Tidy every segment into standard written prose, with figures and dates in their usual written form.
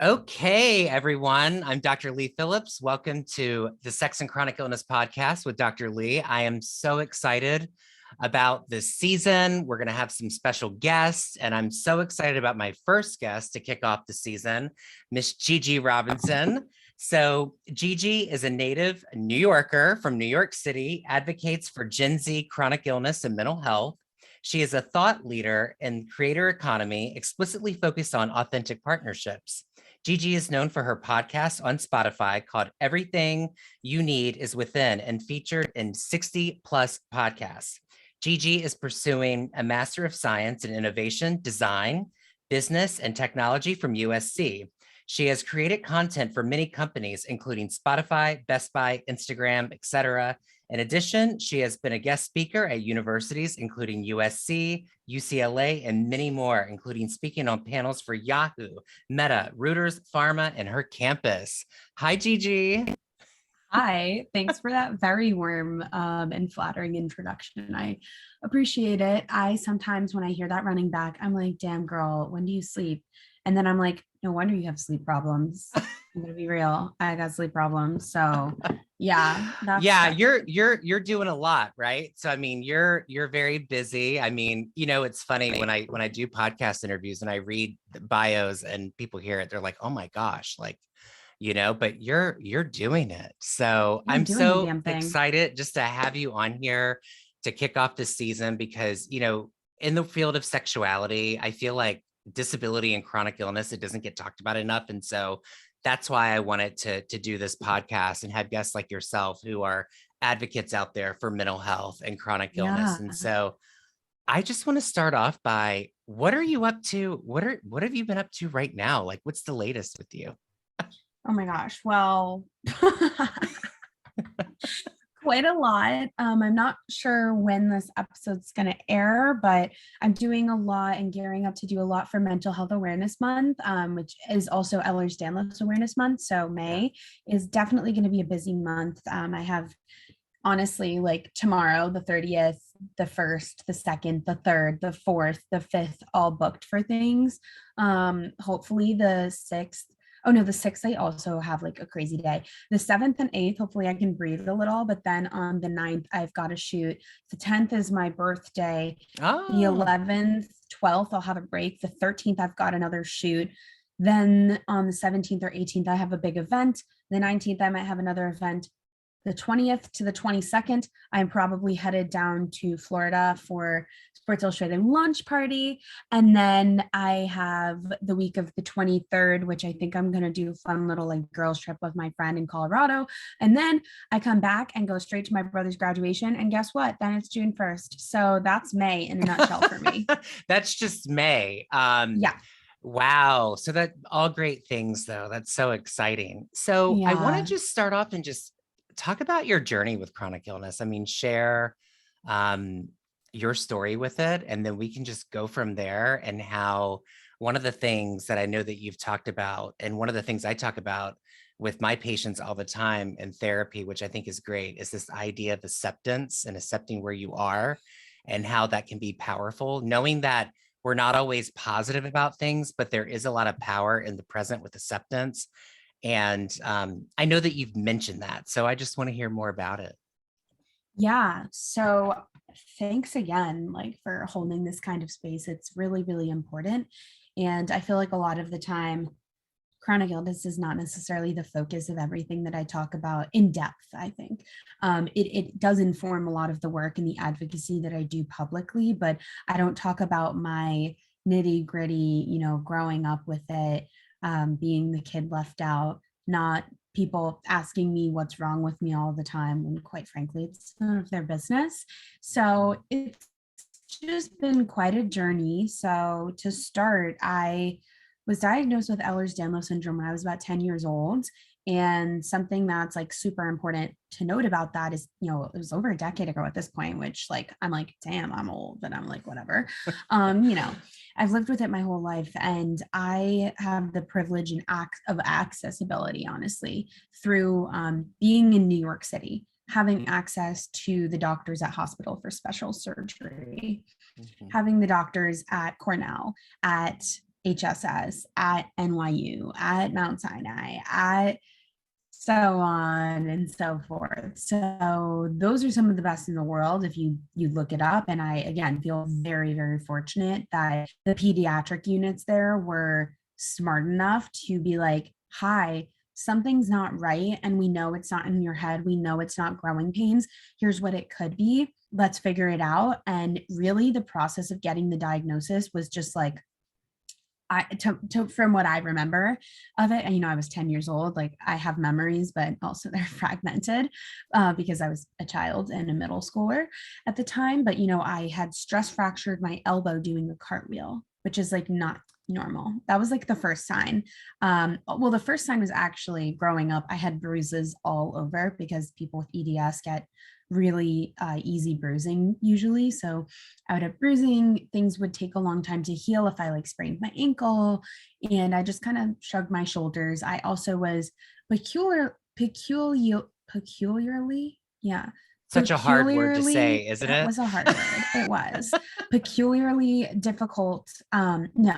Okay, everyone. I'm Dr. Lee Phillips. Welcome to the Sex and Chronic Illness podcast with Dr. Lee. I am so excited about this season. We're going to have some special guests, and I'm so excited about my first guest to kick off the season, Miss Gigi Robinson. So, Gigi is a native New Yorker from New York City, advocates for Gen Z chronic illness and mental health. She is a thought leader in creator economy, explicitly focused on authentic partnerships. Gigi is known for her podcast on Spotify called Everything You Need Is Within and featured in 60 plus podcasts. Gigi is pursuing a Master of Science in Innovation, Design, Business, and Technology from USC. She has created content for many companies, including Spotify, Best Buy, Instagram, etc. In addition, she has been a guest speaker at universities, including USC, UCLA, and many more, including speaking on panels for Yahoo, Meta, Reuters, Pharma, and her campus. Hi, Gigi. Hi, thanks for that very warm and flattering introduction. I appreciate it. I sometimes, when I hear that running back, I'm like, damn girl, when do you sleep? And then I'm like, no wonder you have sleep problems. I'm gonna be real. I got sleep problems. So yeah, Yeah, that's you're doing a lot, right? So I mean, you're very busy. I mean, it's funny when I do podcast interviews and I read the bios and people hear it, they're like, "Oh my gosh," like, but you're doing it. So I'm I'm doing the so damn thing. excited just to have you on here to kick off this season because, in the field of sexuality, I feel like disability and chronic illness, it doesn't get talked about enough. And so that's why I wanted to do this podcast and have guests like yourself who are advocates out there for mental health and chronic illness. Yeah. And so I just want to start off by what are you up to? What have you been up to right now? Like what's the latest with you? Oh my gosh. Well, quite a lot. I'm not sure when this episode's going to air, but I'm doing a lot and gearing up to do a lot for Mental Health Awareness Month, which is also Ehlers Danlos Awareness Month. So Yeah. May is definitely going to be a busy month. I have honestly like tomorrow, the 30th, the 1st, the 2nd, the 3rd, the 4th, the 5th, all booked for things. Hopefully the 6th. Oh no, the 6th, I also have like a crazy day. The 7th and 8th, hopefully I can breathe a little, but then on the 9th, I've got to shoot. The 10th is my birthday. The Oh, 11th, 12th, I'll have a break. The 13th, I've got another shoot. Then on the 17th or 18th, I have a big event. The 19th, I might have another event. The 20th to the 22nd, I'm probably headed down to Florida for Sports Illustrated launch party. And then I have the week of the 23rd, which I think I'm going to do a fun little like girls trip with my friend in Colorado. And then I come back and go straight to my brother's graduation. And guess what? Then it's June 1st. So that's May in a nutshell for me. that's just May. Yeah. Wow. So that all great things though. That's so exciting. So I want to Yeah. just start off and just talk about your journey with chronic illness. I mean, share um, your story with it, and then we can just go from there. And how one of the things that I know that you've talked about, and one of the things I talk about with my patients all the time in therapy, which I think is great, is this idea of acceptance and accepting where you are and how that can be powerful, knowing that we're not always positive about things, but there is a lot of power in the present with acceptance. And I know that you've mentioned that. So I just want to hear more about it. Yeah. So thanks again, like for holding this kind of space. It's really, really important. And I feel like a lot of the time, chronic illness is not necessarily the focus of everything that I talk about in depth, I think. It does inform a lot of the work and the advocacy that I do publicly, but I don't talk about my nitty gritty, growing up with it, being the kid left out, not people asking me what's wrong with me all the time when quite frankly it's none of their business. So it's just been quite a journey. So to start, I was diagnosed with Ehlers Danlos Syndrome when I was about 10 years old. And something that's like super important to note about that is, it was over a decade ago at this point, which like, I'm like, damn, I'm old, but I'm like, whatever. Um, you know, I've lived with it my whole life, and I have the privilege and of accessibility, honestly, through being in New York City, having access to the doctors at hospital for special surgery, Mhm. having the doctors at Cornell, at HSS, at NYU, at Mount Sinai, at so on and so forth. So those are some of the best in the world if you look it up. And I again feel very, very fortunate that the pediatric units there were smart enough to be like, hi, something's not right. And we know it's not in your head. We know it's not growing pains. Here's what it could be. Let's figure it out. And really the process of getting the diagnosis was just like, from what I remember of it, and I was 10 years old, like I have memories, but also they're fragmented because I was a child and a middle schooler at the time. But I had stress fractured my elbow doing a cartwheel, which is like not normal. That was like the first sign. Well, the first sign was actually growing up. I had bruises all over because people with EDS get really easy bruising usually. So I would have bruising. Things would take a long time to heal if I like sprained my ankle, and I just kind of shrugged my shoulders. I also was peculiarly, yeah. Such a hard word to say, isn't That it? was a hard word. It was peculiarly difficult. No,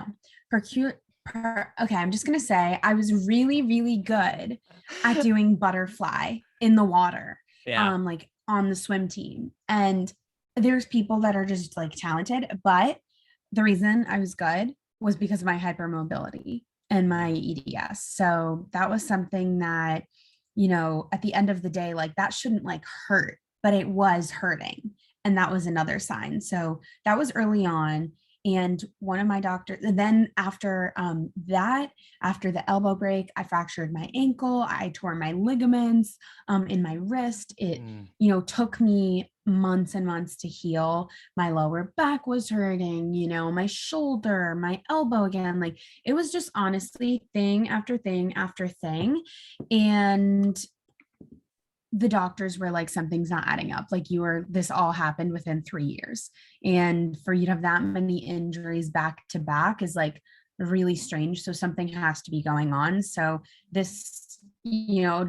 okay, I'm just gonna say I was really, really good at doing butterfly in the water. Yeah. Like on the swim team. And there's people that are just like talented, but the reason I was good was because of my hypermobility and my EDS. So that was something that, at the end of the day, like that shouldn't like hurt, but it was hurting. And that was another sign. So that was early on. And one of my doctors, then after that, after the elbow break, I fractured my ankle. I tore my ligaments in my wrist. It, took me months and months to heal. My lower back was hurting, my shoulder, my elbow again. Like it was just honestly thing after thing after thing. And the doctors were like, something's not adding up. Like this all happened within 3 years. And for you to have that many injuries back to back is like really strange. So something has to be going on. So this,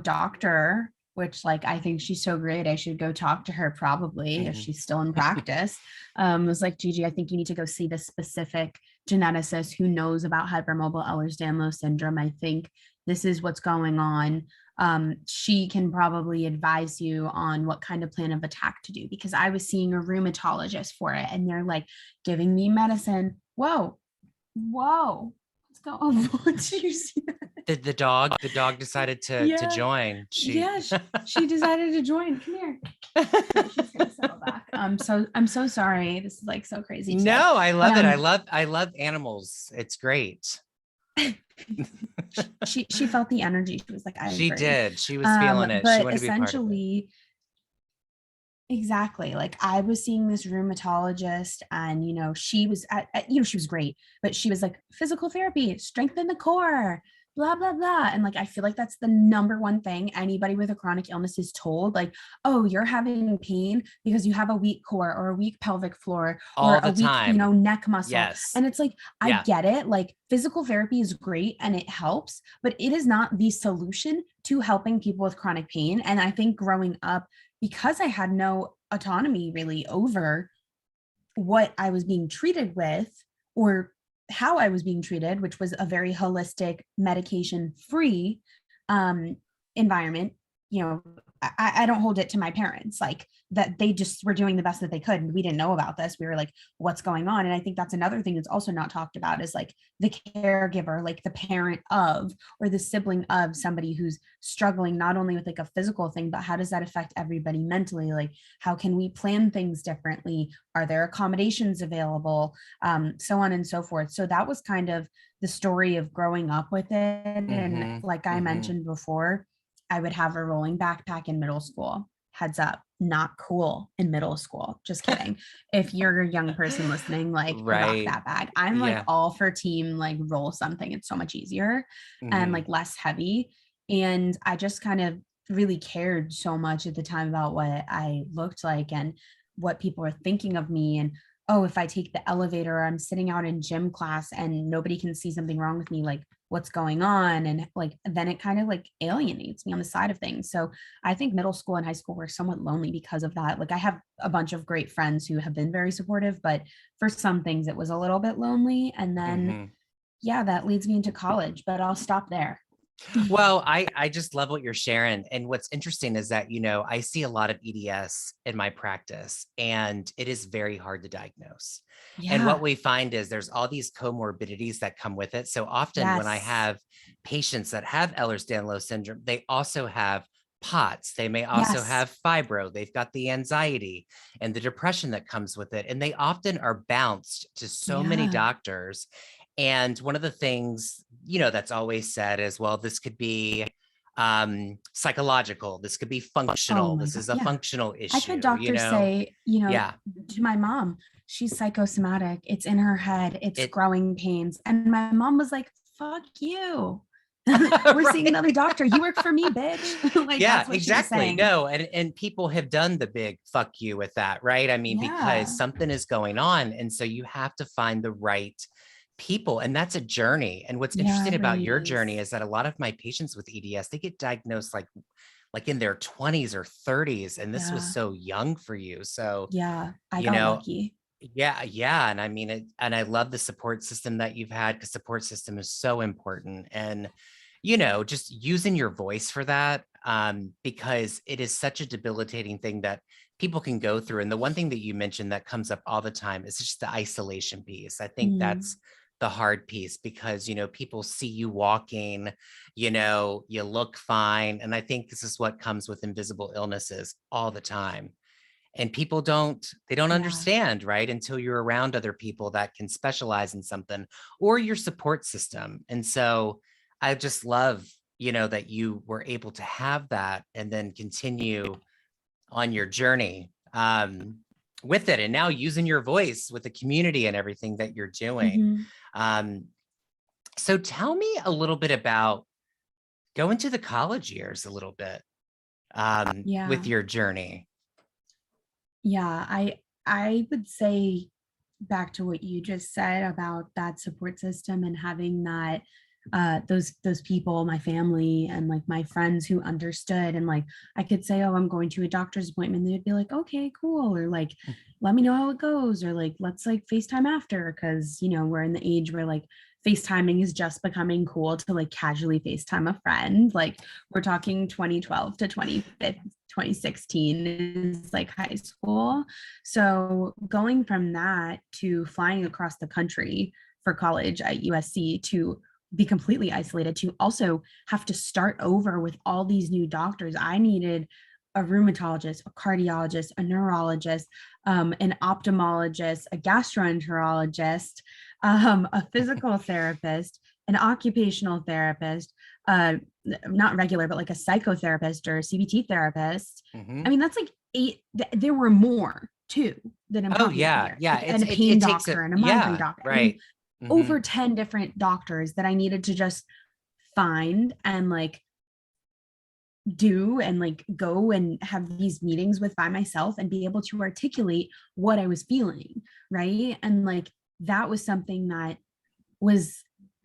doctor, which like, I think she's so great. I should go talk to her probably if she's still in practice, was like, Gigi, I think you need to go see this specific geneticist who knows about hypermobile Ehlers-Danlos syndrome. I think this is what's going on. She can probably advise you on what kind of plan of attack to do, because I was seeing a rheumatologist for it and they're like giving me medicine. Whoa, what's going on? Did you see that? The dog decided to join. She decided to join. Come here. She's gonna settle back. I'm so sorry. This is like so crazy today. No, I love it. I love animals. It's great. she felt the energy. She was like, she did. She was feeling it. But she wanted essentially, to be part of it. exactly. Like I was seeing this rheumatologist, and she was she was great, but she was like, physical therapy, strengthen the core, blah blah blah. And like I feel like that's the number one thing anybody with a chronic illness is told, like, oh, you're having pain because you have a weak core or a weak pelvic floor or a weak neck muscle. Yes. And it's like, I get it, like physical therapy is great and it helps, but it is not the solution to helping people with chronic pain. And I think growing up, because I had no autonomy really over what I was being treated with or how I was being treated, which was a very holistic, medication-free environment, I don't hold it to my parents, like that they just were doing the best that they could. And we didn't know about this. We were like, what's going on? And I think that's another thing that's also not talked about is like the caregiver, like the parent of, or the sibling of somebody who's struggling, not only with like a physical thing, but how does that affect everybody mentally? Like, how can we plan things differently? Are there accommodations available? So on and so forth. So that was kind of the story of growing up with it. And like I mentioned before, I would have a rolling backpack in middle school. Heads up, not cool in middle school. Just kidding. If you're a young person listening, like rock that bag. I'm like all for team, like roll something. It's so much easier and like less heavy. And I just kind of really cared so much at the time about what I looked like and what people were thinking of me. And oh, if I take the elevator, I'm sitting out in gym class and nobody can see something wrong with me, like what's going on? And like, then it kind of like alienates me on the side of things. So I think middle school and high school were somewhat lonely because of that. Like I have a bunch of great friends who have been very supportive, but for some things it was a little bit lonely. And then yeah, that leads me into college, but I'll stop there. Well, I just love what you're sharing. And what's interesting is that, I see a lot of EDS in my practice, and it is very hard to diagnose. And what Yeah. we find is there's all these comorbidities that come with it. So often when I Yes. have patients that have Ehlers-Danlos syndrome, they also have POTS. They may also Yes. have fibro. They've got the anxiety and the depression that comes with it. And they often are bounced to so many Yeah. doctors. And one of the things, that's always said is, well, this could be psychological, this could be Oh functional, my this God. is a Yeah. functional I've had issue, doctors say, yeah, to my mom, she's psychosomatic. It's in her head. It's it growing pains. And my mom was like, fuck you. We're seeing right. another doctor. You work for me, bitch. Like Yeah, that's what she was exactly. saying. No, and people have done the big fuck you with that, right? I mean, because Yeah. something is going on, and so you have to find the right people, and that's a journey. And what's Yeah, interesting it about really your journey is. is that a lot of my patients with EDS, they get diagnosed like in their 20s or 30s, and this was Yeah. so young for you. So, Yeah. I you got know, lucky. yeah, and I mean it, and I love the support system that you've had, because support system is so important. And just using your voice for that, because it is such a debilitating thing that people can go through. And the one thing that you mentioned that comes up all the time is just the isolation piece. I think Mm, that's the hard piece, because people see you walking, you look fine. And I think this is what comes with invisible illnesses all the time. And people they don't yeah. understand, right, until you're around other people that can specialize in something, or your support system. And so I just love, that you were able to have that and then continue on your journey, with it, and now using your voice with the community and everything that you're doing. Hmm. um, so tell me a little bit about going to the college years a little bit, with Yeah. your journey. Yeah. I would say back to what you just said about that support system and having that those people, my family and like my friends who understood, and like I could say, oh, I'm going to a doctor's appointment, they'd be like, okay, cool, or like let me know how it goes, or like let's like FaceTime after, because we're in the age where like FaceTiming is just becoming cool to like casually FaceTime a friend. Like we're talking 2012 to 2016 is like high school. So going from that to flying across the country for college at USC, to be completely isolated, to also have to start over with all these new doctors. I needed a rheumatologist, a cardiologist, a neurologist, an ophthalmologist, a gastroenterologist, a physical therapist, an occupational therapist, not regular, but like a psychotherapist or a CBT therapist. I Mhm. mean, that's like eight. There were more too that I'm Oh talking about yeah, here, yeah. like, and It's a it pain it takes doctor it. and a migraine Yeah, doctor. I mean, right. Hmm. over 10 different doctors that I needed to just find and like do and like go and have these meetings with by myself and be able to articulate what I was feeling. Right. And like that was something that was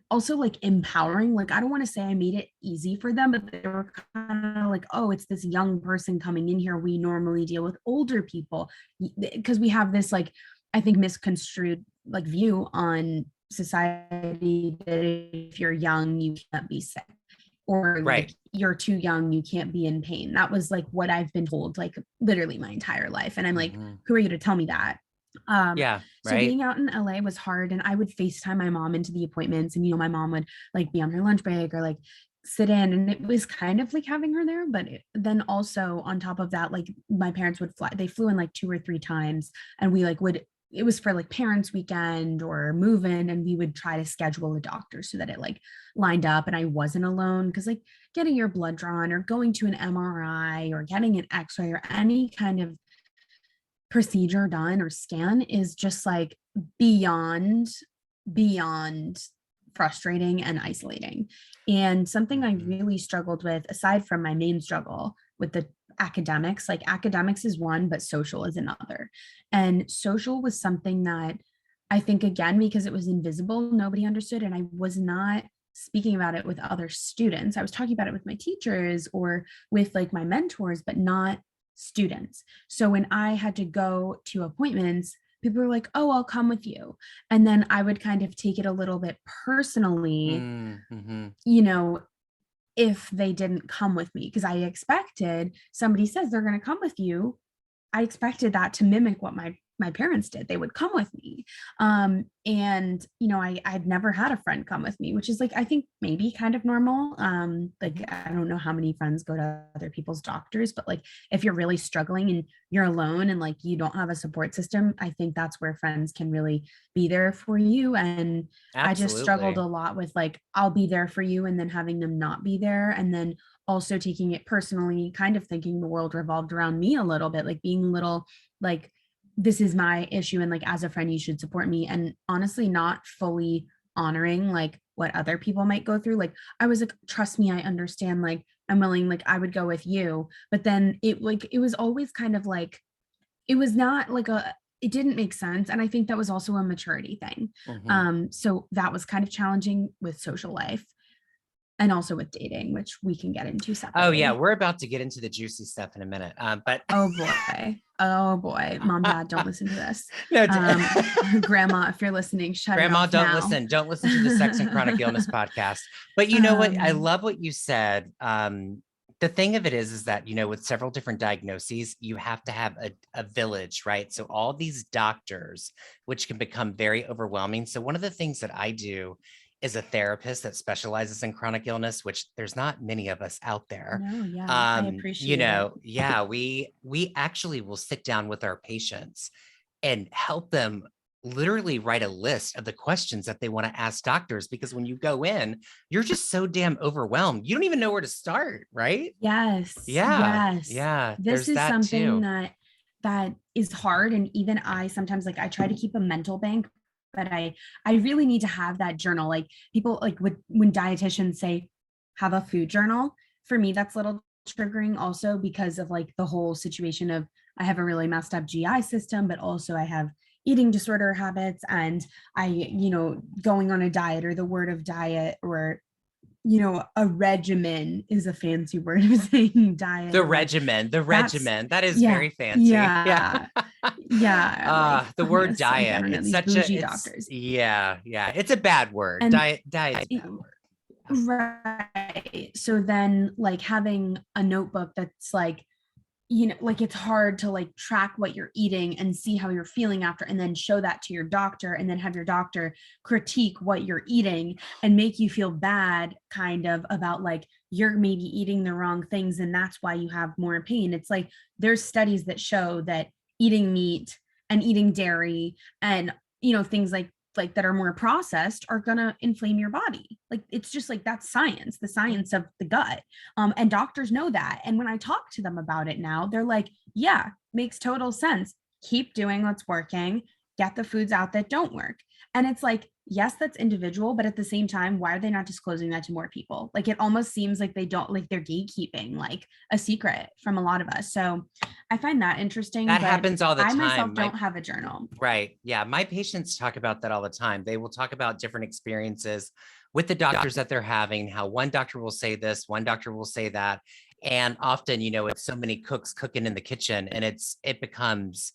also like empowering. Like, I don't want to say I made it easy for them, but they were kind of like, oh, it's this young person coming in here. We normally deal with older people because we have this, like, I think misconstrued like view on society that if you're young, you can't be sick, or like Right. you're too young, you can't be in pain. That was like what I've been told, like literally my entire life. And I'm like, Hmm. who are you to tell me that? Um, Yeah. so Right. being out in LA was hard, and I would FaceTime my mom into the appointments, and my mom would like be on her lunch break or like sit in, and it was kind of like having her there. But then also on top of that, like my parents would fly, they flew in like 2 or 3 times, and we like would, it was for like parents weekend or move in, and we would try to schedule a doctor so that it like lined up and I wasn't alone, because like getting your blood drawn or going to an MRI or getting an x-ray or any kind of procedure done or scan is just like beyond beyond frustrating and isolating. And something I Hmm. really struggled with, aside from my main struggle with the academics, like academics is one, but social is another. And social was something that I think, again, because it was invisible, nobody understood, and I was not speaking about it with other students. I was talking about it with my teachers or with like my mentors, but not students. So when I had to go to appointments, people were like, oh, I'll come with you. And then I would kind of take it a little bit personally, Mm-hmm. you know, if they didn't come with me, because I expected, somebody says they're going to come with you, I expected that to mimic what my parents did. They would come with me. And I'd never had a friend come with me, which is like, I think maybe kind of normal. Like, I don't know how many friends go to other people's doctors, but like, if you're really struggling and you're alone and like you don't have a support system, I think that's where friends can really be there for you. And I just struggled Absolutely. a lot with like, I'll be there for you, and then having them not be there. And then also taking it personally, kind of thinking the world revolved around me a little bit, like being a little like, this is my issue, and like as a friend you should support me, and honestly not fully honoring like what other people might go through. Like I was like, trust me, I understand, like I'm willing, like I would go with you. But then it was always kind of like, it was not like it didn't make sense. And I think that was also a maturity thing. Mm-hmm. So that was kind of challenging with social life, and also with dating, which we can get into Oh yeah, separately. we're about to get into the juicy stuff in a minute. But Oh boy, mom, dad, don't listen to this. no, Grandma, if you're listening, shut it Grandma, off don't now. listen. Don't listen to the Sex and Chronic Illness podcast. But you know what? I um, love what you said. The thing of it is that, with several different diagnoses, you have to have a village, right? So all these doctors, which can become very overwhelming. So one of the things that I do is a therapist that specializes in chronic illness, which there's not many of us out there. no, yeah, I appreciate it. Yeah, we actually will sit down with our patients and help them literally write a list of the questions that they want to ask doctors, because when you go in, you're just so damn overwhelmed. You don't even know where to start, right? Yes, Yeah. yes. Yeah. This There's is that something too. that is hard. And even I sometimes, like, I try to keep a mental bank, but I really need to have that journal. Like people, like when dietitians say have a food journal, for me that's a little triggering also, because of like the whole situation of, I have a really messed up GI system, but also I have eating disorder habits, and I, going on a diet, or the word of diet, or a regimen is a fancy word of saying diet, The and like regimen, the that's, regimen, that is yeah, very fancy. Yeah. yeah, yeah. Like The I'm word just like, I diet, don't know, it's these such bougie it's, doctors. yeah, yeah. It's a bad word. And Diet's a bad word. right. So then like having a notebook that's like, like it's hard to like track what you're eating and see how you're feeling after, and then show that to your doctor, and then have your doctor critique what you're eating and make you feel bad kind of about like you're maybe eating the wrong things, and that's why you have more pain. It's like there's studies that show that eating meat and eating dairy and things like that are more processed are going to inflame your body. Like it's just like, that's science, the science of the gut. And doctors know that. And when I talk to them about it now, they're like, yeah, makes total sense. Keep doing what's working, get the foods out that don't work. And it's like, yes, that's individual, but at the same time, why are they not disclosing that to more people? Like it almost seems like they don't, like they're gatekeeping like a secret from a lot of us. So I find that interesting, That but happens all the I time. myself don't have a journal. Right. Yeah. My patients talk about that all the time. They will talk about different experiences with the doctors that they're having, how one doctor will say this, one doctor will say that. And often, it's so many cooks cooking in the kitchen, and it becomes,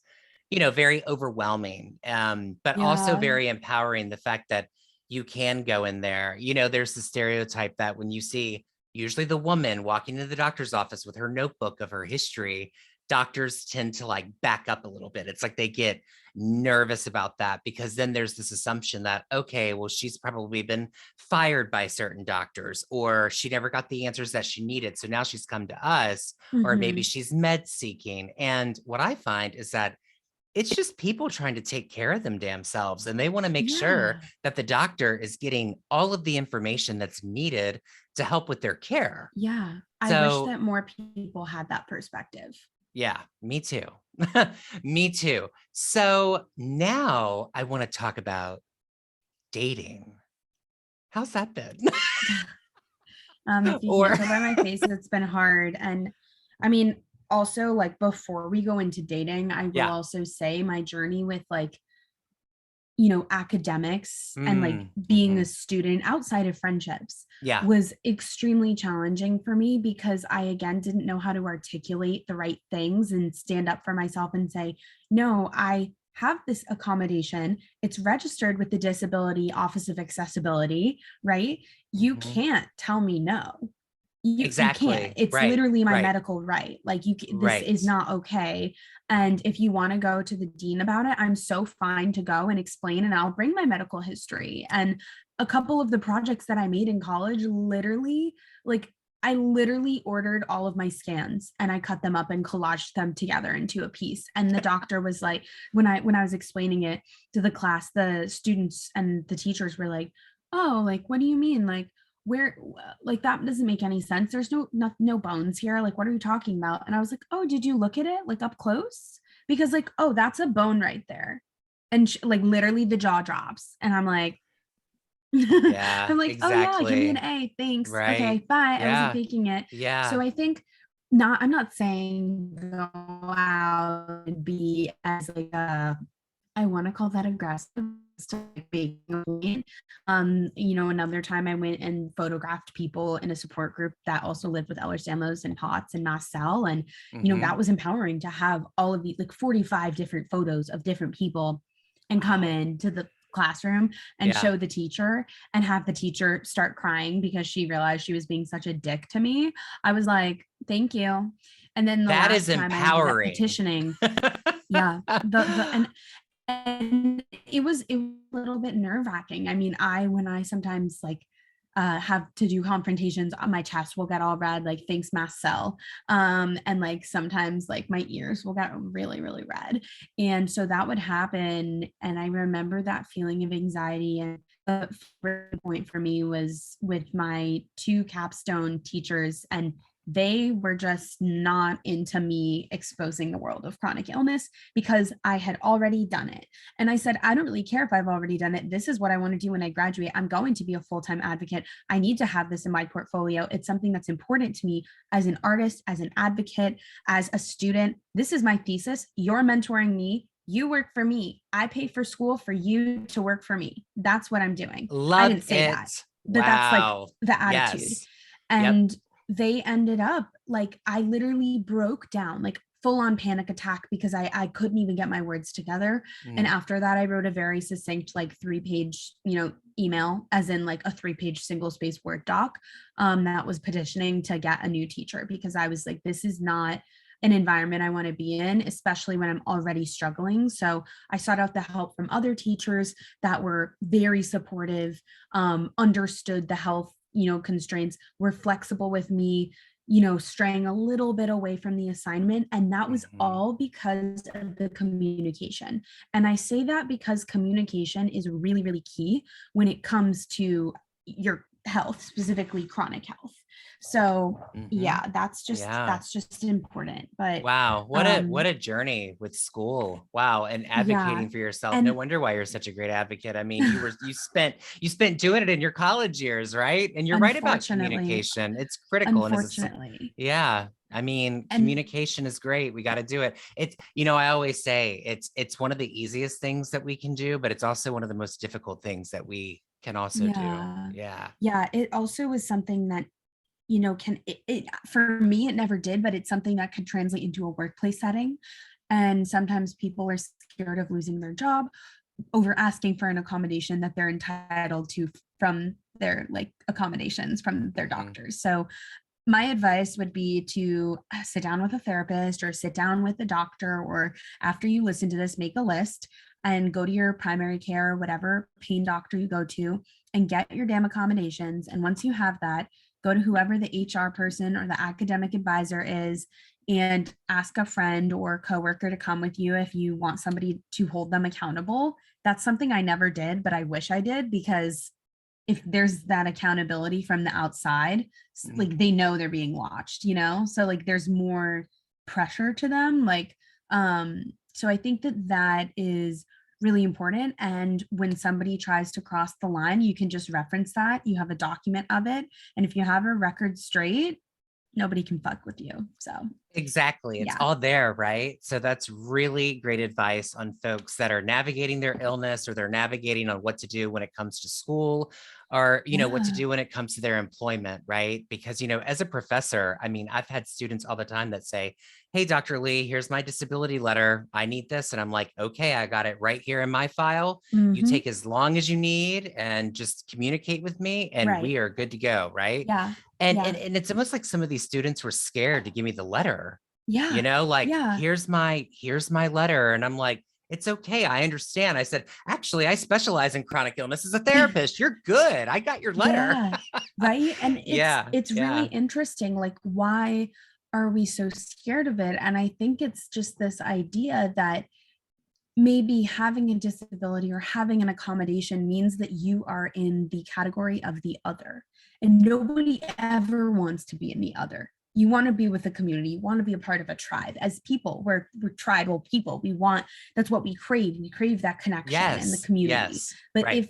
very overwhelming, but also Yeah. very empowering. The fact that you can go in there, there's the stereotype that when you see usually the woman walking into the doctor's office with her notebook of her history, doctors tend to like back up a little bit. It's like they get nervous about that, because then there's this assumption that, okay, well, she's probably been fired by certain doctors, or she never got the answers that she needed. So now she's come to us, or maybe Mm-hmm. she's med seeking. And what I find is that it's just people trying to take care of them damn selves. And they want to make sure Yeah. that the doctor is getting all of the information that's needed to help with their care. Yeah. I wish So that more people had that perspective. yeah, me too. Me too. So now I want to talk about dating. How's that been? If you can't Or tell by my face, it's been hard. And I mean, also, like before we go into dating, I will yeah. also say my journey with like, academics and like being a Mhm. student outside of friendships Yeah. was extremely challenging for me, because I, again, didn't know how to articulate the right things and stand up for myself and say, no, I have this accommodation. It's registered with the Disability Office of Accessibility, right? You Mhm. can't tell me no. You can't. Exactly. It's Right. literally my Right. medical right. Like this Right. is not okay. And if you want to go to the dean about it, I'm so fine to go and explain, and I'll bring my medical history. And a couple of the projects that I made in college, literally, like I literally ordered all of my scans and I cut them up and collaged them together into a piece. And the doctor was like, when I was explaining it to the class, the students and the teachers were like, "Oh, like what do you mean? Like where, like that doesn't make any sense. There's no bones here. Like what are you talking about?" And I was like, "Oh, did you look at it like up close? Because like, oh, that's a bone right there." And like literally the jaw drops and I'm like, Yeah, I'm like, "Oh yeah, give me an exactly. A, thanks, okay, Right. bye, I wasn't Yeah. faking it." So Yeah. I think, not, I'm not saying go out and be as like a, I want to call that aggressive, to like making a point. Another time I went and photographed people in a support group that also lived with Ehlers Danlos and POTS and mast cell, and that Hmm. was empowering to have all of these like 45 different photos of different people and come Wow. into the classroom and Yeah. show the teacher and have the teacher start crying because she realized she was being such a dick to me. I was like, "Thank you." And then the That is last time I ended up empowering. petitioning, yeah, the and it was a little bit nerve-wracking. I mean, when I sometimes like have to do confrontations, my chest will get all red, like thanks mast cell. And like sometimes like my ears will get really, really red. And so that would happen. And I remember that feeling of anxiety. And the point for me was with my two capstone teachers, and they were just not into me exposing the world of chronic illness because I had already done it. And I said, "I don't really care if I've already done it. This is what I want to do when I graduate. I'm going to be a full-time advocate. I need to have this in my portfolio. It's something that's important to me as an artist, as an advocate, as a student. This is my thesis. You're mentoring me. You work for me. I pay for school for you to work for me. That's what I'm doing." I Love didn't say that, it. but that's like Wow. the attitude. Yes. Yep. And they ended up like, I literally broke down, like full on panic attack, because I couldn't even get my words together. And Mm. after that, I wrote a very succinct, like 3-page, email, as in like a 3-page single space Word doc, that was petitioning to get a new teacher, because I was like, this is not an environment I want to be in, especially when I'm already struggling. So I sought out the help from other teachers that were very supportive, understood the health, constraints, were flexible with me, straying a little bit away from the assignment. And that was Mhm. all because of the communication. And I say that because communication is really, really key when it comes to your health, specifically chronic health. So Mhm. yeah, that's just Yeah. that's just important. But Wow, what um a journey with school. Wow, and yeah. advocating for yourself. No And wonder why you're such a great advocate. I mean, you spent doing it in your college years, right? And you're right about unfortunately, communication. It's critical and unfortunately, yeah, I mean, and communication is great. We got to do it. I always say it's one of the easiest things that we can do, but it's also one of the most difficult things that we can also do. yeah, Yeah. yeah, it also was something that, can it for me, it never did, but it's something that could translate into a workplace setting. And sometimes people are scared of losing their job over asking for an accommodation that they're entitled to from their like accommodations from their Mhm. doctors. So my advice would be to sit down with a therapist or sit down with a doctor, or after you listen to this, make a list and go to your primary care, whatever pain doctor you go to, and get your damn accommodations. And once you have that, go to whoever the HR person or the academic advisor is and ask a friend or coworker to come with you if you want somebody to hold them accountable. That's something I never did, but I wish I did, because if there's that accountability from the outside, Mm. like they know they're being watched, so like there's more pressure to them, like so I think that is really important. And when somebody tries to cross the line, you can just reference that, you have a document of it, and if you have a record straight, nobody can fuck with you. So Exactly. It's yeah. all there, right? So that's really great advice on folks that are navigating their illness or they're navigating on what to do when it comes to school or, what to Yeah. do when it comes to their employment, right? Because, as a professor, I mean, I've had students all the time that say, hey, Dr. Lee, here's my disability letter. I need this. And I'm like, okay, I got it right here in my file. You Hmm. take as long as you need and just communicate with me and Right. we are good to go, right? Yeah. And, Yeah. and, and it's almost like some of these students were scared to give me the letter, Yeah. like, Yeah. here's my letter. And I'm like, it's okay. I understand. I said, actually, I specialize in chronic illness as a therapist. You're good. I got your letter. Yeah. Right. And Yeah. it's really Yeah. interesting. Like, why are we so scared of it? And I think it's just this idea that maybe having a disability or having an accommodation means that you are in the category of the other. And nobody ever wants to be in the other. You want to be with the community. You want to be a part of a tribe. As people, we're tribal people. That's what we crave. We crave that connection and the Yes. community. Yes. But Right.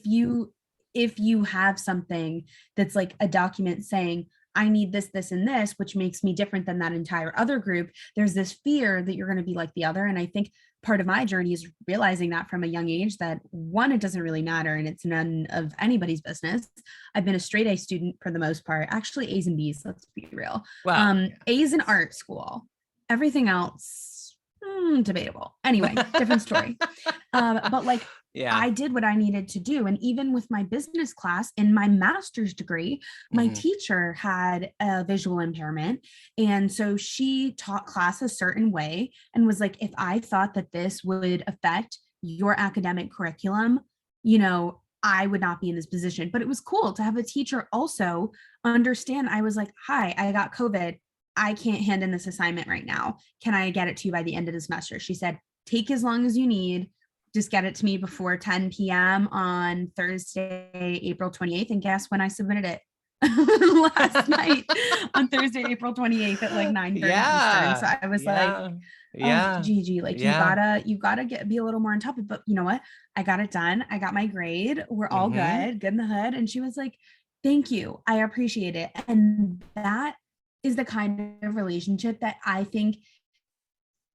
if you have something that's like a document saying, I need this, this, and this, which makes me different than that entire other group, there's this fear that you're going to be like the other. And I think part of my journey is realizing that from a young age, that one, it doesn't really matter and it's none of anybody's business. I've been a straight A student for the most part, actually A's and B's, let's be real. Well, yeah. A's in art school, everything else, debatable. Anyway, different story. But like, Yeah. I did what I needed to do. And even with my business class in my master's degree, my teacher had a visual impairment. And so she taught class a certain way and was like, if I thought that this would affect your academic curriculum, I would not be in this position. But it was cool to have a teacher also understand. I was like, hi, I got COVID. I can't hand in this assignment right now. Can I get it to you by the end of the semester? She said, take as long as you need. Just get it to me before 10 p.m. on Thursday, April 28th. And guess when I submitted it? Last night on Thursday, April 28th at like 9:30 Eastern. So I was like, oh, Yeah. Gigi, like Yeah. you gotta be a little more on top of it. But you know what? I got it done. I got my grade. We're all good in the hood. And she was like, thank you. I appreciate it. And that is the kind of relationship that I think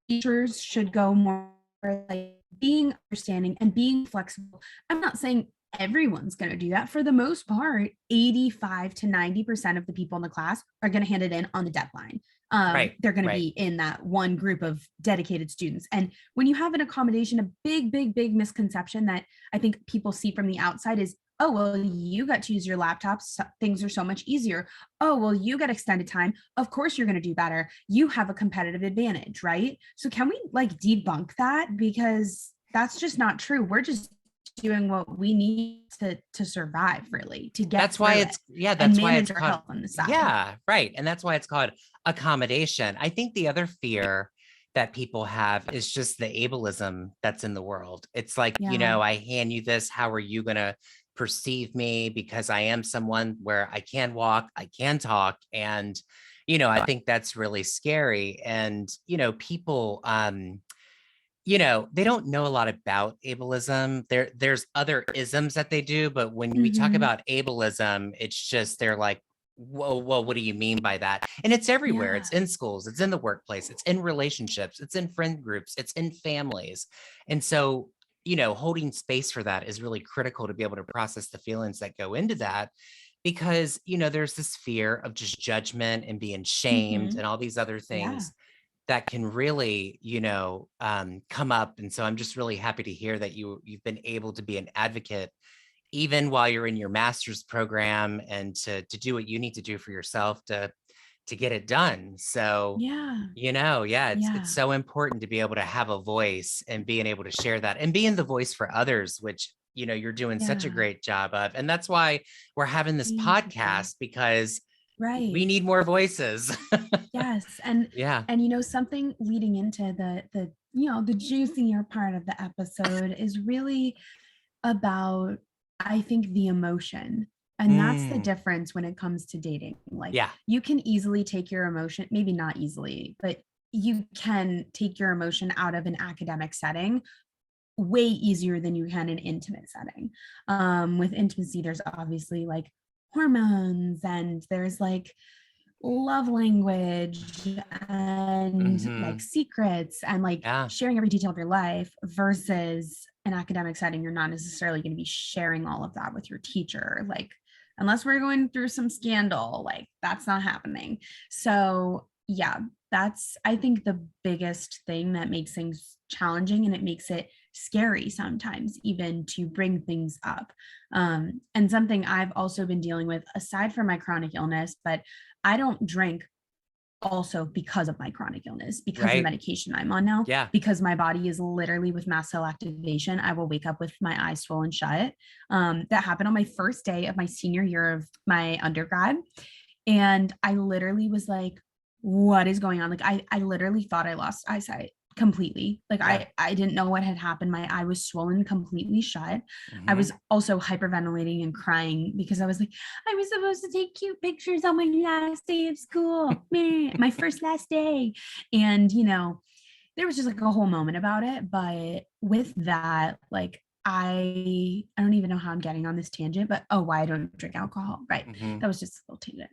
teachers should go more like being understanding and being flexible. I'm not saying everyone's going to do that. For the most part, 85 to 90% of the people in the class are going to hand it in on the deadline. Right. They're going to Right. be in that one group of dedicated students. And when you have an accommodation, a big misconception that I think people see from the outside is, oh, well, you got to use your laptops. Things are so much easier. Oh, well, you get extended time. Of course, you're going to do better. You have a competitive advantage, right? So can we like debunk that? Because that's just not true. We're just doing what we need to survive, really, to get That's why it's, and that's why manage it's our called, health on the side. yeah, right. And that's why it's called accommodation. I think the other fear that people have is just the ableism that's in the world. It's like, Yeah. I hand you this. How are you going to perceive me? Because I am someone where I can walk, I can talk. And, I think that's really scary. And, people, they don't know a lot about ableism. There's other isms that they do, but when we talk Mhm. about ableism, it's just they're like, whoa, what do you mean by that? And it's everywhere. Yeah. It's in schools, it's in the workplace, it's in relationships, it's in friend groups, it's in families. And so, holding space for that is really critical to be able to process the feelings that go into that. Because, there's this fear of just judgment and being shamed Mhm. and all these other Yeah. things that can really, come up. And so I'm just really happy to hear that you've been able to be an advocate even while you're in your master's program and to do what you need to do for yourself to get it done. So, Yeah. yeah, it's Yeah. so important to be able to have a voice and being able to share that and being the voice for others, which you're doing such a Yeah. great job of. And that's why we're having this Thank you. podcast, because we Right. need more voices. Yes. And Yeah. something leading into the juicier part of the episode is really about, I think, the emotion. And that's the Mm, difference when it comes to dating. Like, yeah. you can easily take your emotion, maybe not easily, but you can take your emotion out of an academic setting way easier than you can in intimate setting. With intimacy, there's obviously like hormones and there's like love language and like Hmm. secrets and like Yeah. sharing every detail of your life versus an academic setting. You're not necessarily going to be sharing all of that with your teacher. Like, unless we're going through some scandal, like that's not happening. So yeah, that's, I think, the biggest thing that makes things challenging, and it makes it scary sometimes even to bring things up. And something I've also been dealing with aside from my chronic illness, but I don't drink also because of my chronic illness, because of the Right. medication I'm on now, Yeah. because my body is literally with mast cell activation. I will wake up with my eyes swollen shut. That happened on my first day of my senior year of my undergrad. And I literally was like, what is going on? Like I literally thought I lost eyesight completely. Like Yeah. I didn't know what had happened. My eye was swollen completely shut. I Mhm. was also hyperventilating and crying because I was like, I was supposed to take cute pictures on my last day of school, man, my first last day. And there was just like a whole moment about it. But with that, like I don't even know how I'm getting on this tangent, but why I don't drink alcohol. Right. Mhm. That was just a little tangent.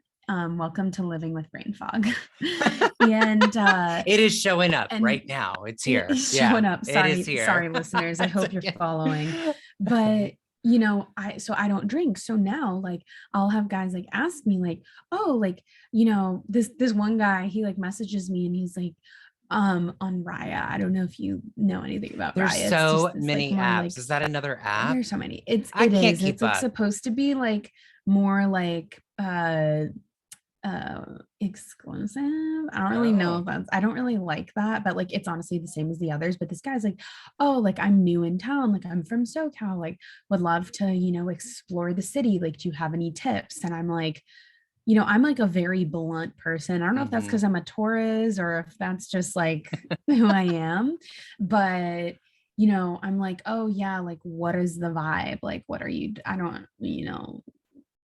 Welcome to living with brain fog. And It is showing up and right now. It's it here. is Yeah, showing up. it is Sorry, here. sorry, listeners. I It's hope you're okay. following. But I don't drink. So now like I'll have guys like ask me like, oh, like, this one guy, he like messages me and he's like, on Raya. I don't know if you know anything about There's Raya. It's so just this like many more apps. like, Is that another app? there's so many. It's I it can't is. keep It's like up. supposed to be like more like exclusive. I don't really know Oh. if that's, I don't really like that, but like it's honestly the same as the others. But this guy's like, oh, like I'm new in town, like I'm from SoCal, like would love to explore the city, like do you have any tips? And I'm like, I'm like a very blunt person. I don't know if that's Mhm. because I'm a Taurus or if that's just like who I am, but I'm like, oh yeah, like what is the vibe, like what are you, I don't,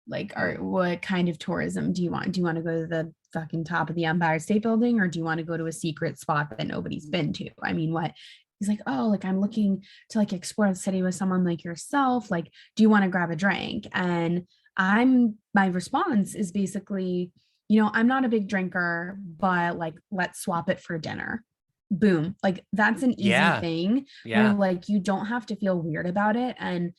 like, what kind of tourism do you want? Do you want to go to the fucking top of the Empire State Building, or do you want to go to a secret spot that nobody's been to? I mean, what? He's like, oh, like I'm looking to like explore the city with someone like yourself. Like, do you want to grab a drink? And my response is basically, I'm not a big drinker, but like, let's swap it for dinner. Boom. Like, that's an easy Yeah. thing where Yeah. like you don't have to feel weird about it. And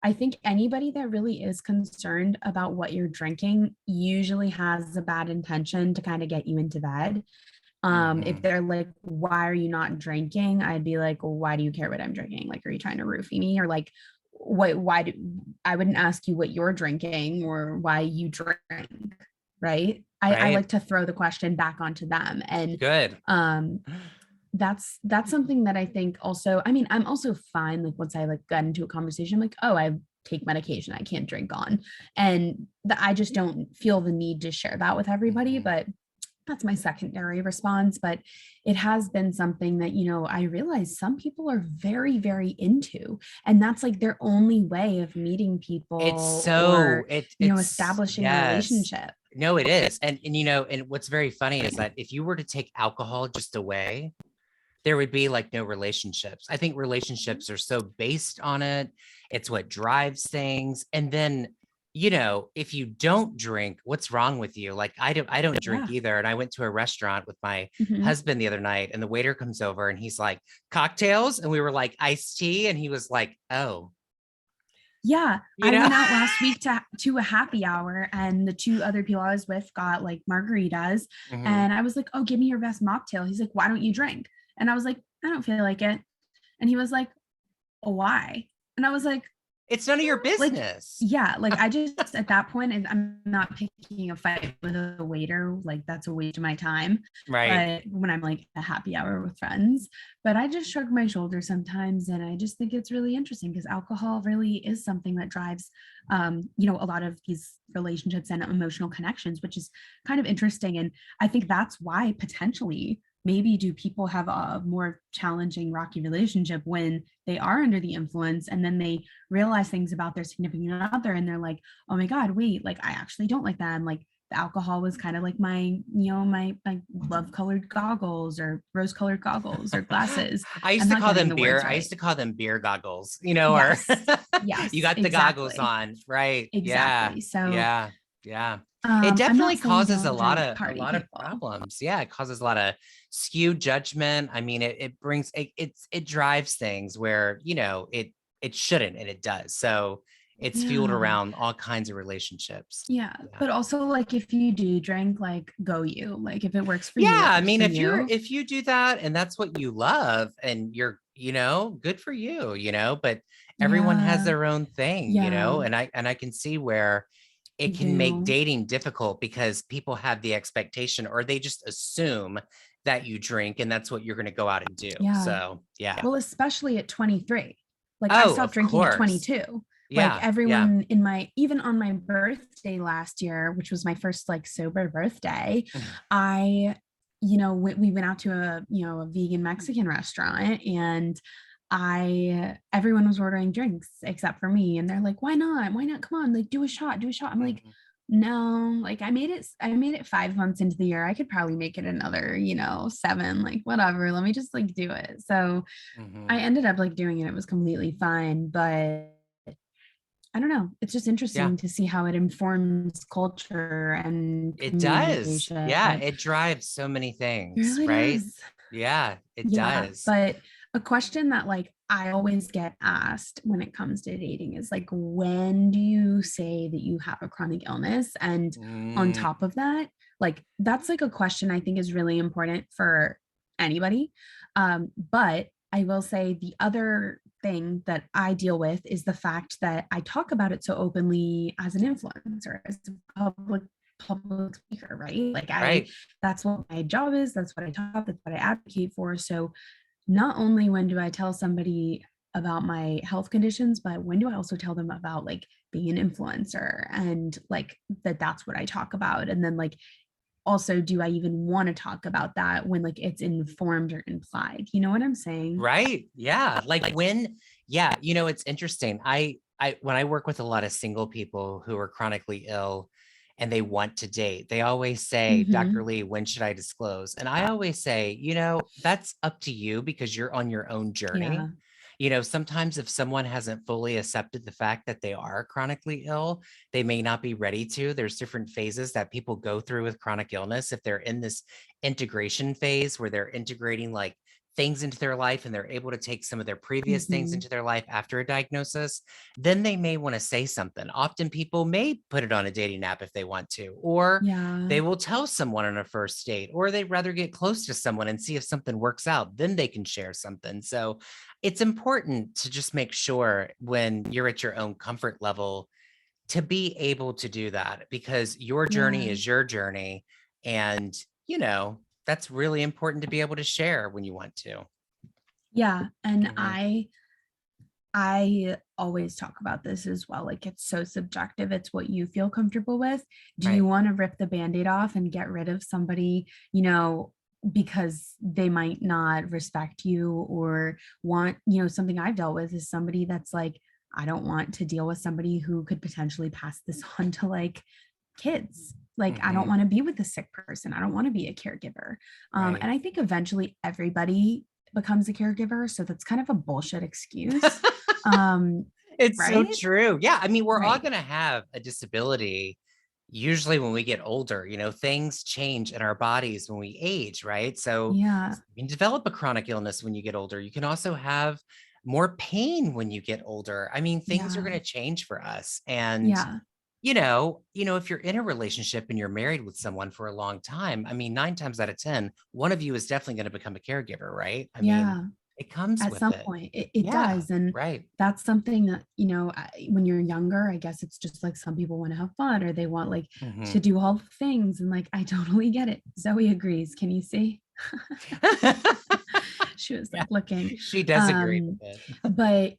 I think anybody that really is concerned about what you're drinking usually has a bad intention to kind of get you into bed. If Mhm. they're like, why are you not drinking? I'd be like, well, why do you care what I'm drinking? Like, are you trying to roofie me? Or like, why do I wouldn't ask you what you're drinking or why you drink, right? I Right. like to throw the question back onto them. And Good. um that's something that I think also, I mean, I'm also fine like once I like got into a conversation, I'm like, oh, I take medication, I can't drink on. And I just don't feel the need to share that with everybody. Mhm. But that's my secondary response. But it has been something that I realize some people are very, very into, and that's like their only way of meeting It's people so or it's establishing a yes. relationship. No, it is. And and what's very funny is that if you were to take alcohol just away, there would be like no relationships. I think relationships are so based on it. It's what drives things. And then, if you don't drink, what's wrong with you? Like I don't drink Yeah. either. And I went to a restaurant with my Mhm. husband the other night and the waiter comes over and he's like, cocktails. And we were like, iced tea. And he was like, oh, Yeah, you I know? went out last week to a happy hour, and the two other people I was with got like margaritas, Mhm. and I was like, "Oh, give me your best mocktail." He's like, "Why don't you drink?" And I was like, "I don't feel like it." And he was like, "Oh, why?" And I was It's none of your like, business. yeah, like I just at that point, and I'm not picking a fight with a waiter, like that's a waste of my time. Right. But when I'm like a happy hour with friends, but I just shrug my shoulders sometimes, and I just think it's really interesting because alcohol really is something that drives, a lot of these relationships and emotional connections, which is kind of interesting. And I think that's why potentially maybe do people have a more challenging rocky relationship when they are under the influence and then they realize things about their significant other and they're like, oh my god, wait, like I actually don't like them, like the alcohol was kind of like my my love colored goggles or rose colored goggles or glasses. I used I'm to not call getting them the beer. words I used right. to call them beer goggles, or Yes, you yes, got the goggles exactly, on, right? Yeah, exactly. So yeah, yeah. It I'm definitely not saying causes a don't lot drink, of a party lot of people. problems. Yeah, it causes a lot of skewed judgment. I mean, it brings it drives things where it shouldn't and it does. So it's fueled Yeah. around all kinds of relationships. Yeah. Yeah. But also like if you do drink, like go you. Like if it works for you, Yeah, it I works mean, for you. if you do that and that's what you love and you're, good for you, but everyone has Yeah. their own thing, Yeah. and I can see where I it can make do. dating difficult because people have the expectation or they just assume that you drink and that's what you're going to go out and do. Yeah. So, yeah. Well, especially at 23. Like I Oh, stopped of drinking at course. 22. Like Yeah. Yeah. everyone in my, even on my birthday last year, which was my first like sober birthday, I, we went out to a vegan Mexican restaurant, and everyone was ordering drinks except for me. And they're like, why not? Why not? Come on, like do a shot, do a shot. I'm like, Mhm. no, like I made it 5 months into the year. I could probably make it another, 7, like whatever. Let me just like do it. So I Mhm. ended up like doing it. It was completely fine, but I don't know. It's just Yeah. interesting to see how it informs culture and It does. communication. Yeah, It it drives so many things, really right? does. Yeah, it Yeah, does. but a question that like I always get asked when it comes to dating is like, when do you say that you have a chronic illness? And on Mm, top of that, like that's like a question I think is really important for anybody. But I will say the other thing that I deal with is the fact that I talk about it so openly as an influencer, as a public speaker, right? Like right. that's what my job is, that's what I talk, that's what I advocate for. So not only when do I tell somebody about my health conditions, but when do I also tell them about like being an influencer, and like that's what I talk about. And then like also, do I even want to talk about that when like it's informed or implied? You know what I'm saying? Right. Yeah. Like when, yeah, it's interesting. When I work with a lot of single people who are chronically ill and they want to date, they always say, Dr. Mm-hmm. Lee, when should I disclose? And I always say, that's up to you because you're on your own journey. Yeah. Sometimes if someone hasn't fully accepted the fact that they are chronically ill, they may not be ready to. There's different phases that people go through with chronic illness. If they're in this integration phase where they're integrating like things into their life and they're able to take some of their previous things Mm-hmm. into their life after a diagnosis, then they may want to say something. Often people may put it on a dating app if they want to, or Yeah. they will tell someone on a first date, or they'd rather get close to someone and see if something works out. Then they can share something. So it's important to just make sure when you're at your own comfort level to be able to do that because your journey Yeah. is your journey. And, that's really important to be able to share when you want to. Yeah. And Mhm. I always talk about this as well. Like it's so subjective. It's what you feel comfortable with. Do you Right. want to rip the band-aid off and get rid of somebody, because they might not respect you or want, something I've dealt with is somebody that's like, I don't want to deal with somebody who could potentially pass this on to like kids. Like, I don't Mhm. want to be with a sick person. I don't want to be a caregiver. Right. And I think eventually everybody becomes a caregiver. So that's kind of a bullshit excuse. Um, It's so right? true. Yeah. I mean, we're all Right. going to have a disability. Usually, when we get older, things change in our bodies when we age, right? So, Yeah. you can develop a chronic illness when you get older. You can also have more pain when you get older. I mean, things are Yeah. going to change for us. And, Yeah. if you're in a relationship and you're married with someone for a long time, I mean, 9 times out of 10, one of you is definitely going to become a caregiver, right? I mean, Yeah. it comes At with some it. point, it Yeah. does. And Right. that's something that, when you're younger, I guess it's just like some people want to have fun or they want like to Mhm. do all the things. And like, I totally get it. Zoe agrees. Can you see? She was Yeah. like looking. She does agree with um it. but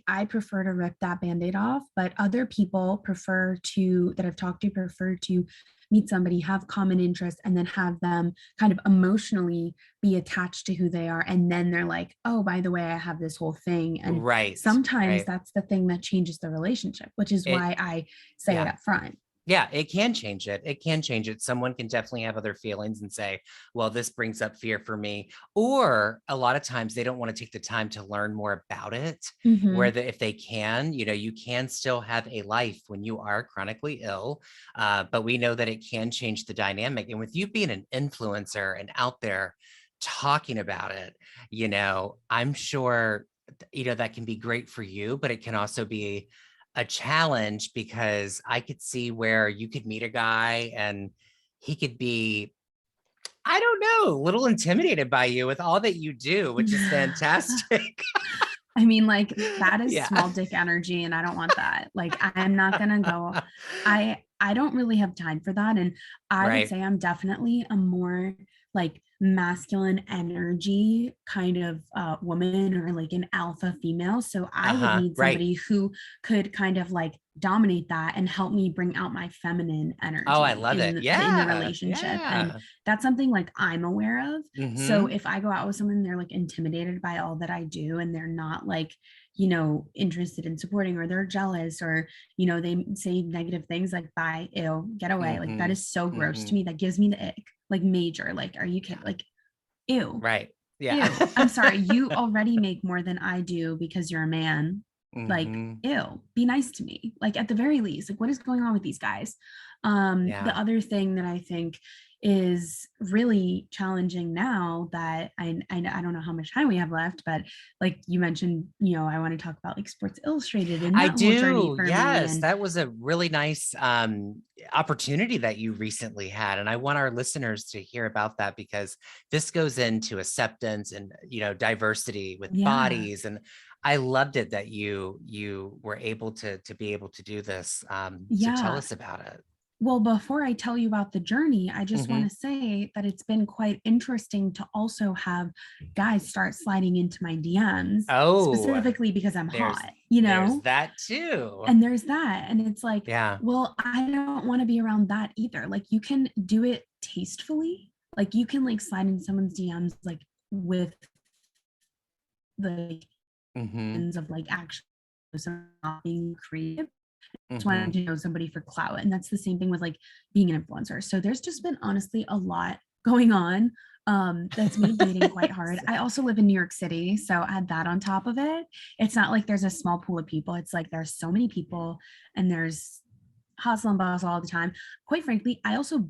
I prefer to rip that band-aid off, but other people prefer to that I've talked to prefer to meet somebody, have common interests, and then have them kind of emotionally be attached to who they are, and then they're like, oh, by the way, I have this whole thing. And Right. sometimes Right. that's the thing that changes the relationship, which is It why I say it yeah. up front. Yeah, it can change it. It can change it. Someone can definitely have other feelings and say, well, this brings up fear for me. Or a lot of times they don't want to take the time to learn more about it. Where Hmm. if they can, you can still have a life when you are chronically ill. But we know that it can change the dynamic. And with you being an influencer and out there talking about it, I'm sure, that can be great for you, but it can also be a challenge because I could see where you could meet a guy and he could be, I don't know, a little intimidated by you with all that you do, which is fantastic. I mean, like that is Yeah. small dick energy, and I don't want that. Like, I'm not gonna go. I don't really have time for that. And I would Right. say I'm definitely a more like masculine energy kind of woman, or like an alpha female. So I would need Right. somebody who could kind of like dominate that and help me bring out my feminine Oh, I energy love it. in the Yeah. relationship. And Yeah. that's something like I'm aware of. So Mm-hmm. if I go out with someone, they're like intimidated by all that I do, and they're not like, interested in supporting, or they're jealous, or, they say negative things like, bye, ew, get away. Like that Mm-hmm. is so gross to Mm-hmm. me. That gives me the ick, like major. Like, are you Yeah. kidding? Like, ew, Right. Yeah. ew. I'm sorry. You already make more than I do because you're a man. Like, Mm-hmm. ew, be nice to me. Like at the very least, like what is going on with these guys? The Yeah. other thing that I think is really challenging now that I don't know how much time we have left, but like you mentioned, I want to talk about like Sports Illustrated and I that whole journey do. for me. Yes. And That was a really nice opportunity that you recently had. And I want our listeners to hear about that because this goes into acceptance and, diversity with yeah, bodies. And I loved it that you were able to be able to do this. So tell yeah. us about it. Well, before I tell you about the journey, I just want Hmm. to say that it's been quite interesting to also have guys start sliding into my DMs, Oh, specifically because I'm there's hot, there's that too. And there's that. And it's like, Yeah. well, I don't want to be around that either. Like, you can do it tastefully. Like, you can like slide in someone's DMs, like with the Hmm. ends of like actually not being creative. Just wanting Hmm. to know somebody for clout. And that's the same thing with like being an influencer. So there's just been honestly a lot going on that's made dating quite hard. I also live in New York City, so add that on top of it. It's not like there's a small pool of people. It's like there's so many people, and there's hustle and bustle all the time. Quite frankly, I also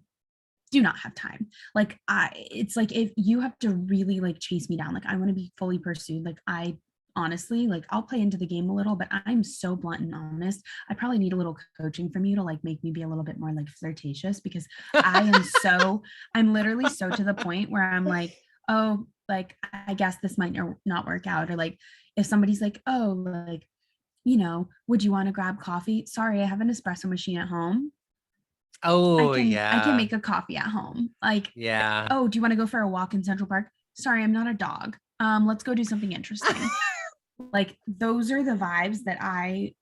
do not have time. Like it's like if you have to really like chase me down, like I want to be fully pursued. Like I honestly, like I'll play into the game a little, but I'm so blunt and honest. I probably need a little coaching from you to like make me be a little bit more like flirtatious, because I'm literally so to the point where I'm like, oh, like I guess this might not work out. Or like if somebody's like, oh, like, would you want to grab coffee? Sorry, I have an espresso machine at home. I Oh, can I can yeah. make a coffee at home. Like, Yeah. oh, do you want to go for a walk in Central Park? Sorry, I'm not a dog. Let's go do something interesting. Like those are the vibes that I,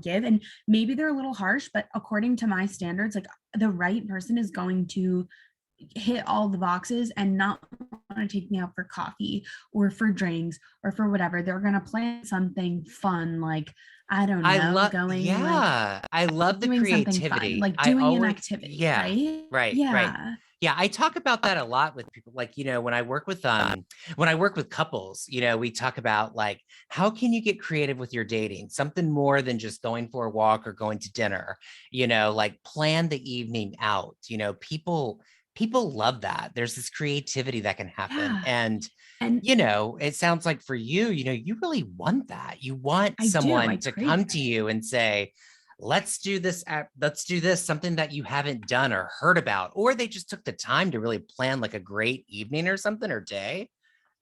give. And maybe they're a little harsh, but according to my standards, like the right person is going to hit all the boxes and not want to take me out for coffee or for drinks or for whatever. They're going to plan something fun, like, I don't I know, love, going like yeah, I love the doing something fun, creativity. like I doing an always, activity, yeah, right? right, right. Yeah. Yeah, I talk about that a lot with people. Like, when I work with couples, we talk about like, how can you get creative with your dating? Something more than just going for a walk or going to dinner, like plan the evening out. People love that. There's this creativity that can happen. Yeah. And And it sounds like for you, you really want that. You want I do, I someone to crave come to it. you and say, let's do this, something that you haven't done or heard about, or they just took the time to really plan like a great evening or something or day,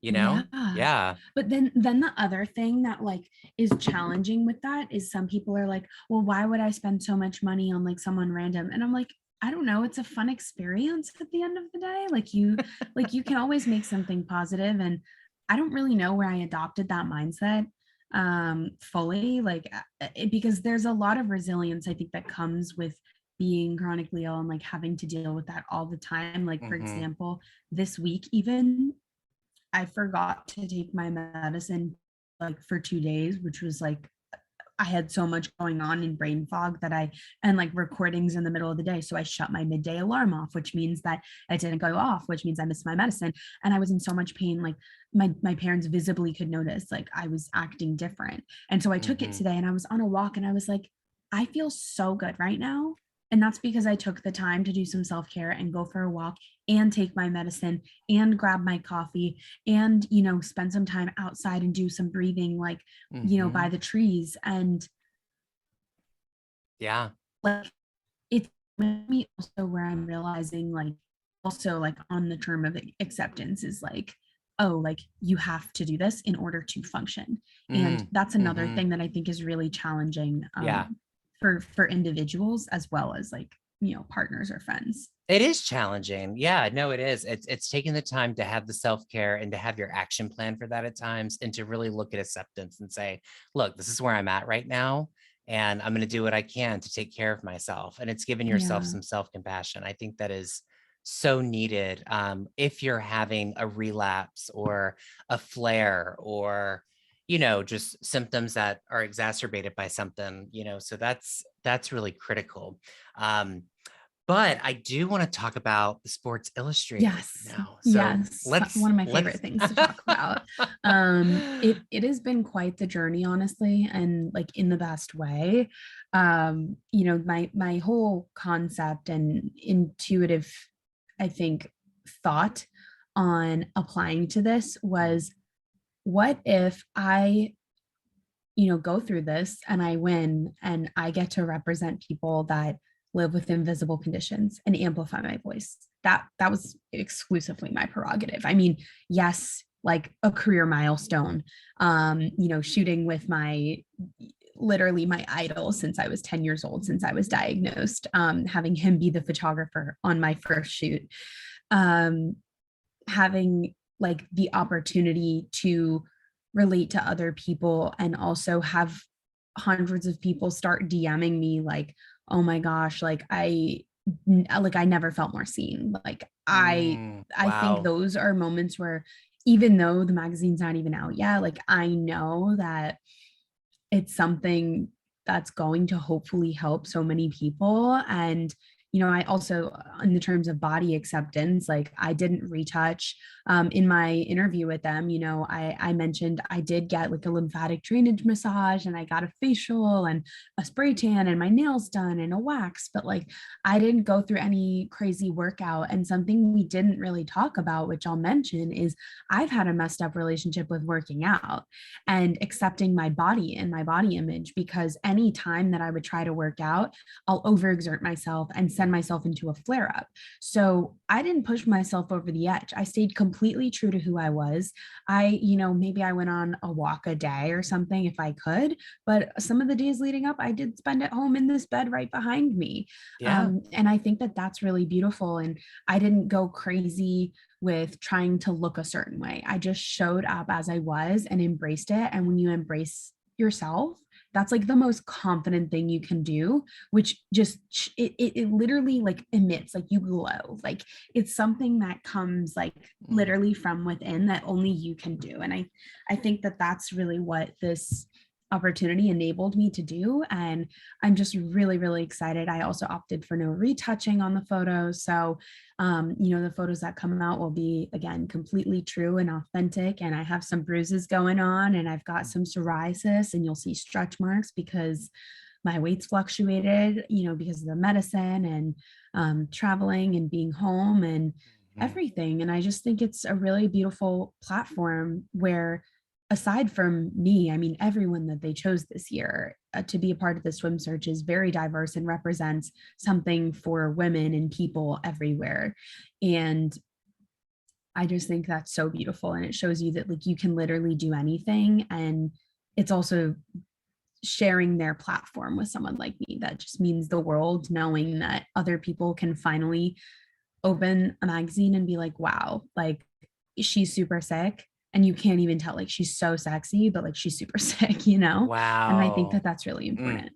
you know? Yeah. Yeah. But then the other thing that like is challenging with that is some people are like, well, why would I spend so much money on like someone random? And I'm like, I don't know, it's a fun experience at the end of the day. Like you can always make something positive. And I don't really know where I adopted that mindset fully, like because there's a lot of resilience I think that comes with being chronically ill and like having to deal with that all the time. Like for Hmm. example, this week even I forgot to take my medicine like for 2 days, which was like I had so much going on in brain fog and like recordings in the middle of the day. So I shut my midday alarm off, which means that it didn't go off, which means I missed my medicine. And I was in so much pain. Like my parents visibly could notice, like I was acting different. And so I took it Hmm. today and I was on a walk and I was like, I feel so good right now. And that's because I took the time to do some self care and go for a walk and take my medicine and grab my coffee and, spend some time outside and do some breathing, like, by Hmm. the trees. And Yeah. Like it's me also where I'm realizing like also like on the term of acceptance is like, oh, like you have to do this in order to function. And that's another Mm-hmm. thing that I think is really challenging Yeah. for individuals as well as like, partners or friends. It is challenging. Yeah, no, it is. It's taking the time to have the self-care and to have your action plan for that at times and to really look at acceptance and say, look, this is where I'm at right now. And I'm going to do what I can to take care of myself. And it's giving yourself Yeah. some self-compassion. I think that is so needed if you're having a relapse or a flare or just symptoms that are exacerbated by something, so that's really critical. But I do want to talk about the Sports Illustrated Yes. now. So Yes. let's One of my favorite let's things to talk about. It has been quite the journey, honestly, and like in the best way. My whole concept and intuitive, I think, thought on applying to this was what if I go through this and I win and I get to represent people that live with invisible conditions and amplify my voice. That was exclusively my prerogative. I mean, yes, like a career milestone, shooting with my literally my idol since I was 10 years old, since I was diagnosed, having him be the photographer on my first shoot, um, having like the opportunity to relate to other people and also have hundreds of people start DMing me like, oh my gosh, like I never felt more seen. Like I think wow. those are moments where even though the magazine's not even out yet, like I know that it's something that's going to hopefully help so many people. And I also, in the terms of body acceptance, like I didn't retouch. In my interview with them, I mentioned I did get like a lymphatic drainage massage and I got a facial and a spray tan and my nails done and a wax, but like I didn't go through any crazy workout. And something we didn't really talk about, which I'll mention, is I've had a messed up relationship with working out and accepting my body and my body image, because any time that I would try to work out, I'll overexert myself and send myself into a flare up. So I didn't push myself over the edge. I stayed completely true to who I was. Maybe I went on a walk a day or something if I could, but some of the days leading up, I did spend at home in this bed right behind me. Yeah. And I think that that's really beautiful. And I didn't go crazy with trying to look a certain way. I just showed up as I was and embraced it. And when you embrace yourself, that's like the most confident thing you can do, which just it literally like emits, like you glow, like it's something that comes like literally from within that only you can do. And I think that that's really what this opportunity enabled me to do. And I'm just really, really excited. I also opted for no retouching on the photos. So, the photos that come out will be, again, completely true and authentic. And I have some bruises going on and I've got some psoriasis and you'll see stretch marks because my weight's fluctuated, because of the medicine and traveling and being home and everything. And I just think it's a really beautiful platform where, aside from me, I mean, everyone that they chose this year to be a part of the swim search is very diverse and represents something for women and people everywhere. And I just think that's so beautiful. And it shows you that like you can literally do anything. And it's also sharing their platform with someone like me that just means the world, knowing that other people can finally open a magazine and be like, wow, like she's super sick and you can't even tell, like she's so sexy, but like she's super sick, and I think that Wow. that's really important.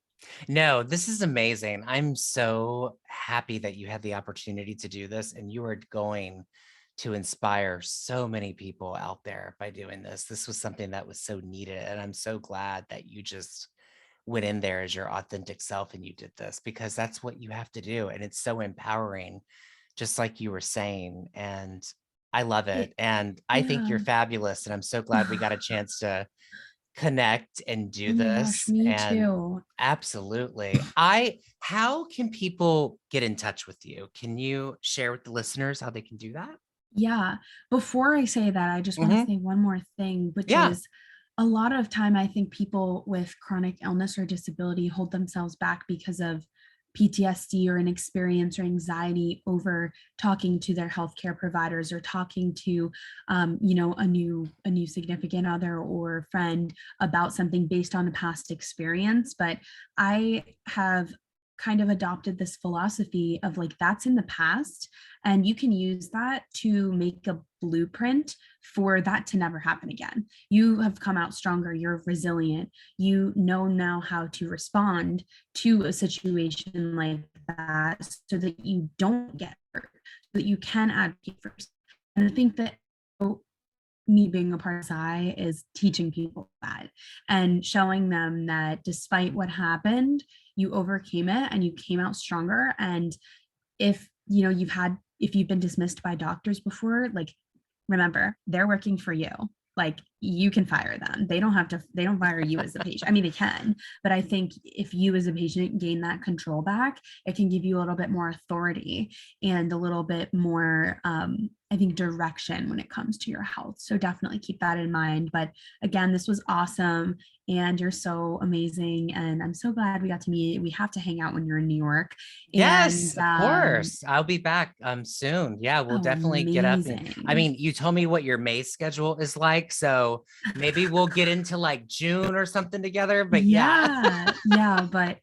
No, this is amazing. I'm so happy that you had the opportunity to do this and you are going to inspire so many people out there by doing this. This was something that was so needed. And I'm so glad that you just went in there as your authentic self and you did this, because that's what you have to do. And it's so empowering, just like you were saying. And I love it. It, And I think yeah. you're fabulous. And I'm so glad we got a chance to connect and do Oh my gosh, this. me And too. absolutely. How can people get in touch with you? Can you share with the listeners how they can do that? Yeah. Before I say that, I just want to Hmm. say one more thing, which Yeah. is a lot of time, I think people with chronic illness or disability hold themselves back because of PTSD or an experience or anxiety over talking to their healthcare providers or talking to, a new significant other or friend about something based on a past experience. But I have kind of adopted this philosophy of like, that's in the past, and you can use that to make a blueprint for that to never happen again. You have come out stronger, you're resilient, you know now how to respond to a situation like that so that you don't get hurt, so that you can advocate for yourself. And I think that me being a part of SI is teaching people that and showing them that despite what happened, you overcame it and you came out stronger. And if if you've been dismissed by doctors before, like, remember, they're working for you. Like, you can fire them. They don't fire you as a patient. I mean, they can, but I think if you as a patient gain that control back, it can give you a little bit more authority and a little bit more, I think, direction when it comes to your health. So definitely keep that in mind. But again, this was awesome. And you're so amazing. And I'm so glad we got to meet. We have to hang out when you're in New York. Yes, And of course. I'll be back soon. Yeah, we'll definitely get up. And I amazing. mean, you told me what your May schedule is like, so maybe we'll get into like June or something together. But yeah. Yeah, but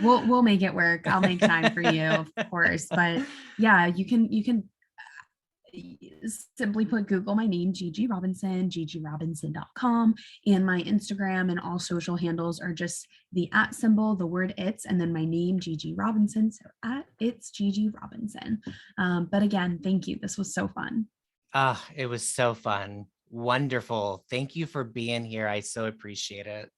we'll make it work. I'll make time for you, of course. But yeah, you can simply put Google my name, Gigi Robinson, gigirobinson.com, and my Instagram and all social handles are just the @ symbol, the word it's, and then my name, Gigi Robinson. So it's Gigi Robinson. But again, thank you. This was so fun. Ah, it was so fun. Wonderful. Thank you for being here. I so appreciate it.